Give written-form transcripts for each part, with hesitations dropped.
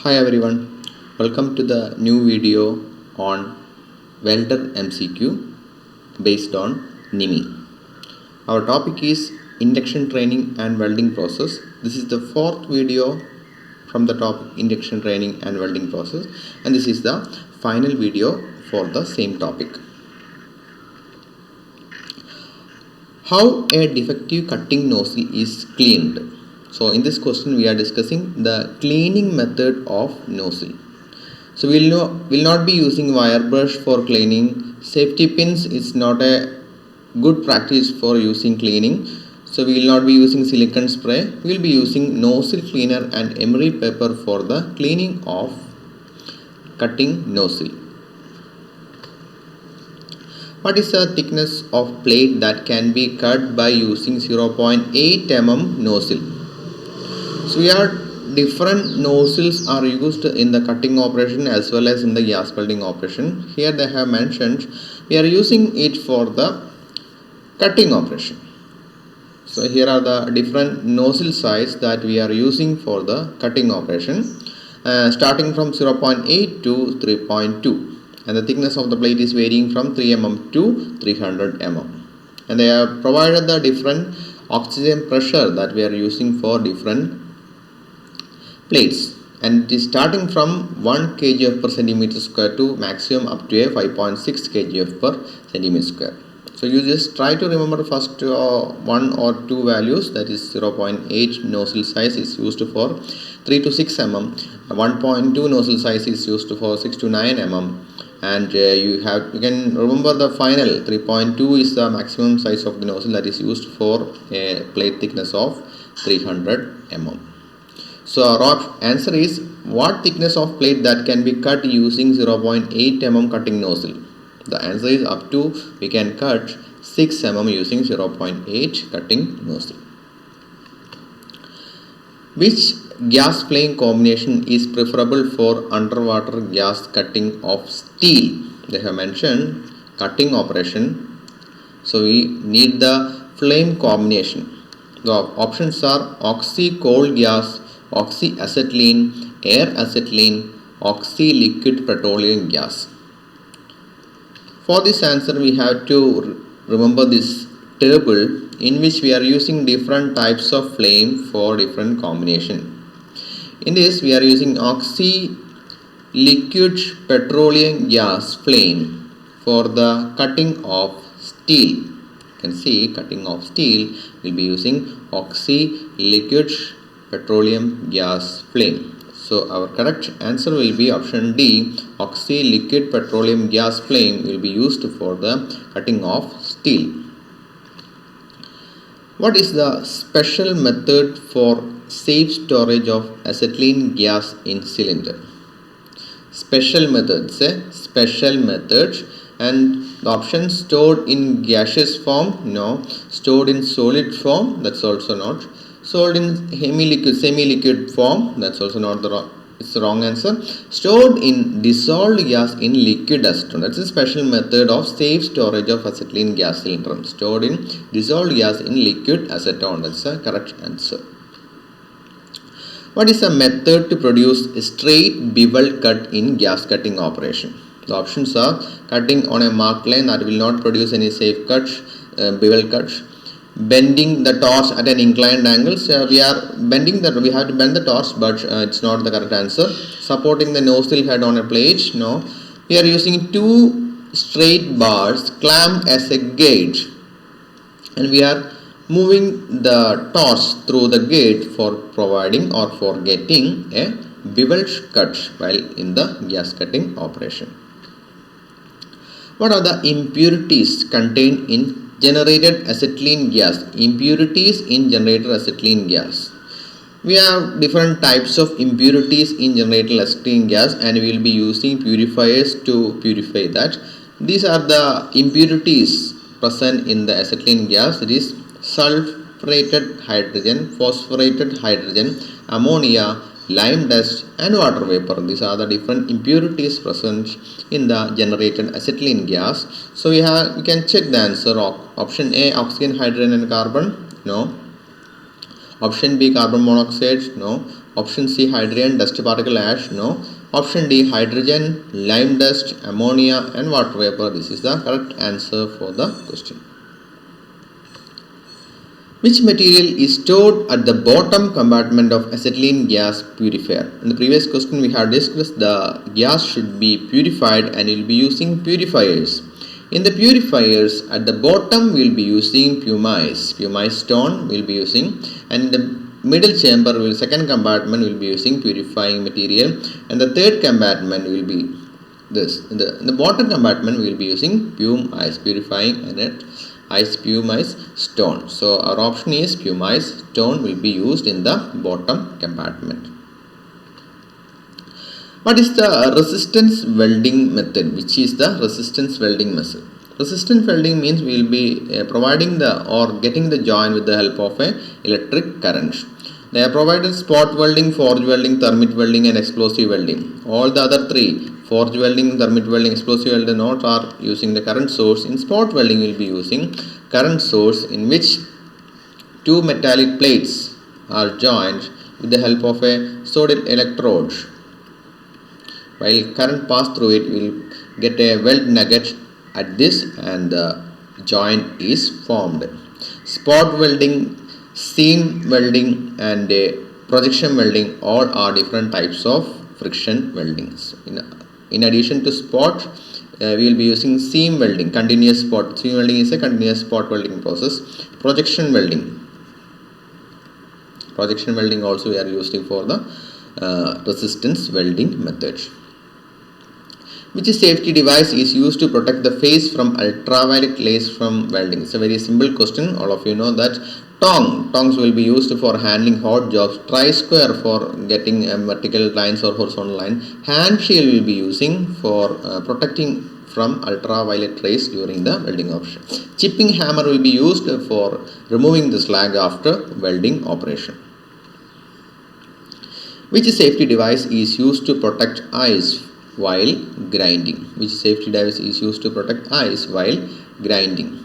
Hi everyone, welcome to the new video on welder MCQ based on NIMI. Our topic is induction training and welding process. This is the fourth video from the topic induction training and welding process, and this is the final video for the same topic. How a defective cutting nozzle is cleaned. So in this question we are discussing the cleaning method of nozzle. So we'll not be using wire brush for cleaning. Safety pins is not a good practice for using cleaning. So we will not be using silicone spray. We will be using nozzle cleaner and emery paper for the cleaning of cutting nozzle. What is the thickness of plate that can be cut by using 0.8 mm nozzle? So different nozzles are used in the cutting operation as well as in the gas welding operation. Here they have mentioned we are using it for the cutting operation. So here are the different nozzle size that we are using for the cutting operation, starting from 0.8 to 3.2, and the thickness of the plate is varying from 3 mm to 300 mm, and they have provided the different oxygen pressure that we are using for different plates, and it is starting from 1 kgf per centimeter square to maximum up to a 5.6 kgf per centimeter square. So you just try to remember first one or two values, that is 0.8 nozzle size is used for 3 to 6 mm, 1.2 nozzle size is used for 6 to 9 mm, and you can remember the final 3.2 is the maximum size of the nozzle that is used for a plate thickness of 300 mm. So our answer is, what thickness of plate that can be cut using 0.8 mm cutting nozzle? The answer is up to we can cut 6 mm using 0.8 cutting nozzle. Which gas flame combination is preferable for underwater gas cutting of steel? They have mentioned cutting operation, so we need the flame combination. The options are oxy coal gas, oxyacetylene, air acetylene, oxy liquid petroleum gas. For this answer we have to remember this table in which we are using different types of flame for different combination. In this we are using oxy liquid petroleum gas flame for the cutting of steel. You can see cutting of steel will be using oxy liquid petroleum gas flame. So our correct answer will be option D, oxy liquid petroleum gas flame will be used for the cutting of steel. What is the special method for safe storage of acetylene gas in cylinder? Special methods, special methods, and the option stored in gaseous form, no. Stored in solid form, that's also not. Stored in semi-liquid form, that's also not it's the wrong answer. Stored in dissolved gas in liquid acetone, that's a special method of safe storage of acetylene gas cylinder. Stored in dissolved gas in liquid acetone, that's the correct answer. What is a method to produce a straight bevel cut in gas cutting operation? The options are cutting on a marked line that will not produce any safe cuts, bevel cuts. Bending the torch at an inclined angle. So we have to bend the torch, but it's not the correct answer. Supporting the nozzle head on a plate, no. We are using two straight bars clamped as a gauge, and we are moving the torch through the gate for providing or for getting a bevel cut while in the gas cutting operation. What are the impurities contained in generated acetylene gas? Impurities in generated acetylene gas. We have different types of impurities in generated acetylene gas, and we will be using purifiers to purify that. These are the impurities present in the acetylene gas. It is sulfurated hydrogen, phosphorated hydrogen, ammonia, lime dust, and water vapor. These are the different impurities present in the generated acetylene gas. So we can check the answer. Option A, oxygen, hydrogen and carbon, no. Option B, carbon monoxide, no. Option C, hydrogen, dust particle, ash, no. Option D, hydrogen, lime dust, ammonia and water vapor. This is the correct answer for the question. Which material is stored at the bottom compartment of acetylene gas purifier? In the previous question we have discussed the gas should be purified and we will be using purifiers. In the purifiers at the bottom we will be using pumice stone we will be using, and in the middle chamber second compartment will be using purifying material, and the third compartment will be this. In the bottom compartment we will be using pumice purifying and ice pumice stone. So our option is pumice stone will be used in the bottom compartment. What is the resistance welding method? Which is the resistance welding method? Resistance welding means we will be providing or getting the joint with the help of a electric current. They are provided spot welding, forge welding, thermite welding and explosive welding. All the other three, forge welding, thermite welding, explosive welding, not are using the current source. In spot welding we will be using current source in which two metallic plates are joined with the help of a solid electrode. While current pass through it, we will get a weld nugget at this and the joint is formed. Spot welding, seam welding and projection welding all are different types of friction weldings. In addition to spot, we will be using seam welding, continuous spot. Seam welding is a continuous spot welding process. Projection welding also we are using for the resistance welding method. Which safety device is used to protect the face from ultraviolet rays from welding? It's a very simple question. All of you know that. Tongs will be used for handling hot jobs. Tri-square for getting vertical lines or horizontal line. Hand shield will be using for protecting from ultraviolet rays during the welding operation. Chipping hammer will be used for removing the slag after welding operation. Which safety device is used to protect eyes while grinding? Which safety device is used to protect eyes while grinding?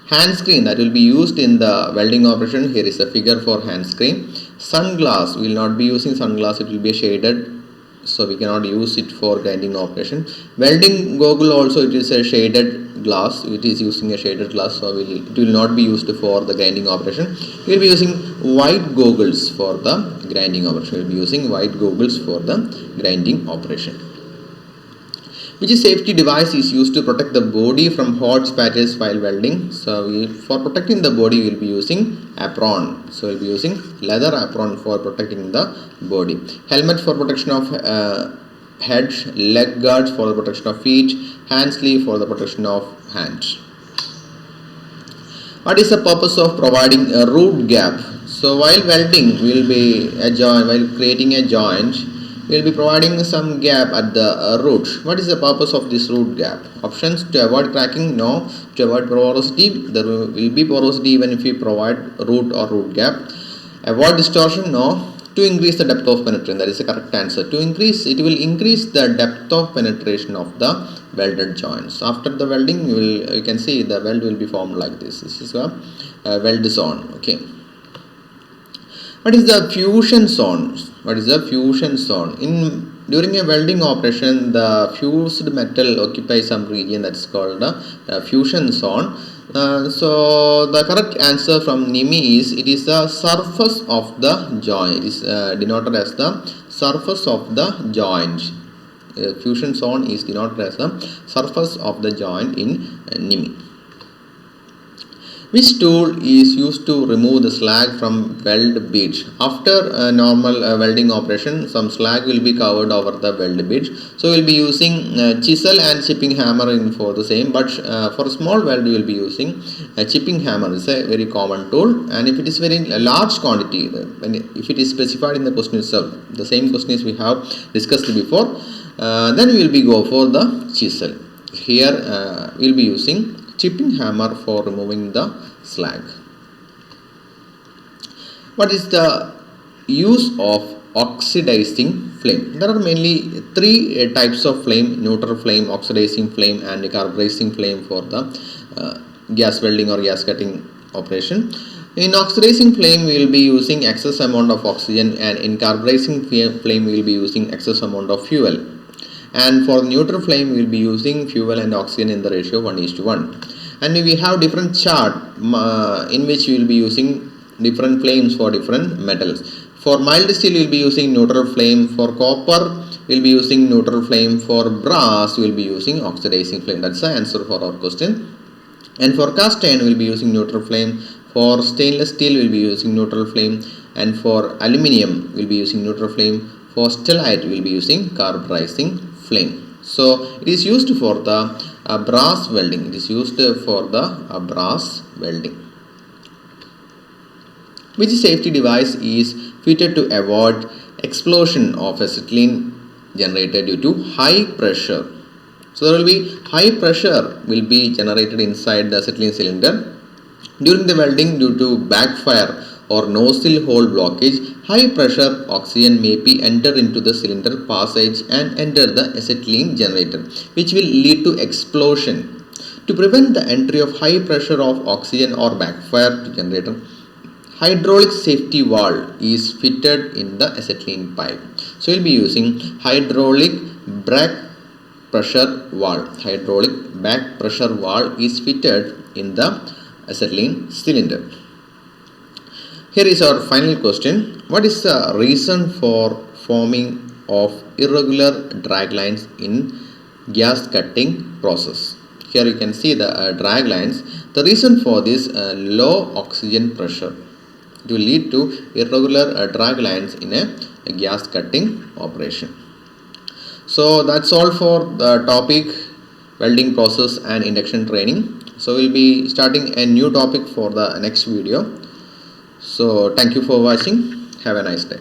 Hand screen that will be used in the welding operation. Here is a figure for hand screen. Sunglass, we will not be using sunglass, it will be shaded, so we cannot use it for grinding operation. Welding goggle also, it is a shaded glass, it is using a shaded glass, so it will not be used for the grinding operation. We will be using white goggles for the grinding operation. We will be using white goggles for the grinding operation. Which safety device is used to protect the body from hot splatters while welding? So for protecting the body we will be using apron. So we will be using leather apron for protecting the body. Helmet for protection of head, leg guards for the protection of feet, hand sleeve for the protection of hands. What is the purpose of providing a root gap? So while welding we will be while creating a joint, we will be providing some gap at the root. What is the purpose of this root gap? Options: to avoid cracking, no. To avoid porosity, there will be porosity even if we provide root or root gap. Avoid distortion, no. To increase the depth of penetration, that is the correct answer. To increase, it will increase the depth of penetration of the welded joints. After the welding, you can see the weld will be formed like this. This is a weld zone. Okay. What is the fusion zone? What is the fusion zone? During a welding operation, the fused metal occupies some region that is called the fusion zone. So the correct answer from NIMI is it is the surface of the joint. It is denoted as the surface of the joint. Fusion zone is denoted as the surface of the joint in NIMI. Which tool is used to remove the slag from weld bit? After a normal welding operation, some slag will be covered over the weld bit. So we will be using chisel and chipping hammer for the same. But for a small weld, we will be using a chipping hammer. It's a very common tool. And if it is very large quantity, if it is specified in the question itself, the same question is we have discussed before, then we will be go for the chisel. Here we will be using chipping hammer for removing the slag. What is the use of oxidizing flame? There are mainly three types of flame: neutral flame, oxidizing flame and carburizing flame for the gas welding or gas cutting operation. In oxidizing flame, we will be using excess amount of oxygen, and in carburizing flame, we will be using excess amount of fuel. And for neutral flame, we will be using fuel and oxygen in the ratio 1:1. And we have different chart in which we will be using different flames for different metals. For mild steel, we will be using neutral flame. For copper, we will be using neutral flame. For brass, we will be using oxidizing flame. That's the answer for our question. And for cast iron, we will be using neutral flame. For stainless steel, we will be using neutral flame. And for aluminium, we will be using neutral flame. For stellite, we will be using carburizing flame. So it is used for the brass welding. It is used for the brass welding. Which safety device is fitted to avoid explosion of acetylene generated due to high pressure? So there will be high pressure will be generated inside the acetylene cylinder. During the welding, due to backfire or nozzle hole blockage, high pressure oxygen may be entered into the cylinder passage and enter the acetylene generator, which will lead to explosion. To prevent the entry of high pressure of oxygen or backfire to generator, hydraulic safety valve is fitted in the acetylene pipe. So we'll be using hydraulic back pressure valve. Hydraulic back pressure valve is fitted in the acetylene cylinder. Here is our final question. What is the reason for forming of irregular drag lines in gas cutting process? Here you can see the drag lines. The reason for this low oxygen pressure. It will lead to irregular drag lines in a gas cutting operation. So that's all for the topic welding process and induction training. So we'll be starting a new topic for the next video. So thank you for watching. Have a nice day.